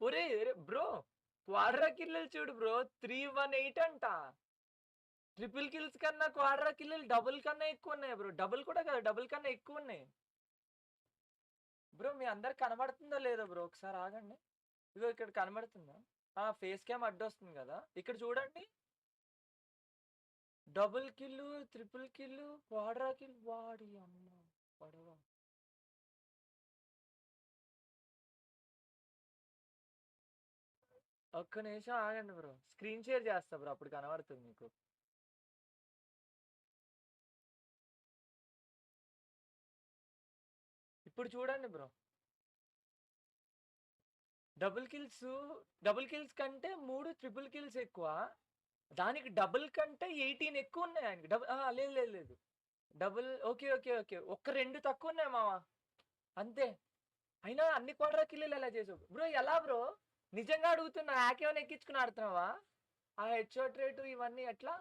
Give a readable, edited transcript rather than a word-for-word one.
ఒరే బ్రో, క్వాడ్రా కిల్లలు చూడు బ్రో, 318 అంట. ట్రిపుల్ కిల్స్ కన్నా క్వాడ్రా కిల్లలు డబుల్ కన్నా ఎక్కువ ఉన్నాయి బ్రో. డబుల్ కూడా కదా, డబుల్ కన్నా ఎక్కువ ఉన్నాయి బ్రో. మీ అందరికి కనబడుతుందో లేదో బ్రో, ఒకసారి ఆగండి. ఇదిగో ఇక్కడ కనబడుతుందా? ఫేస్ క్యామ్ అడ్డొస్తుంది కదా, ఇక్కడ చూడండి. Double kill, triple kill, quadra kill. వాడి అమ్మ పడవ. ఒక్క నిమిషం ఆగండి బ్రో, స్క్రీన్ షేర్ చేస్తా బ్రో, అప్పుడు కనబడుతుంది మీకు. ఇప్పుడు చూడండి బ్రో, డబుల్ కిల్స్ కంటే 3 ట్రిపుల్ కిల్స్ ఎక్కువ. దానికి డబుల్ కంటే 18 ఎక్కువ ఉన్నాయి ఆయనకి. లేదు లేదు లేదు, డబుల్. ఓకే ఓకే ఓకే, ఒక్క 2 తక్కువ ఉన్నాయి మావా, అంతే. అయినా అన్ని క్వాడ్రా కిల్లులు ఎలా చేసావు బ్రో? ఎలా బ్రో? నిజంగా అడుగుతున్నా, హ్యాక్ ఏమైనా ఎక్కించుకుని ఆడుతున్నావా? ఆ హెడ్ షాట్ రేటు ఇవన్నీ ఎట్లా?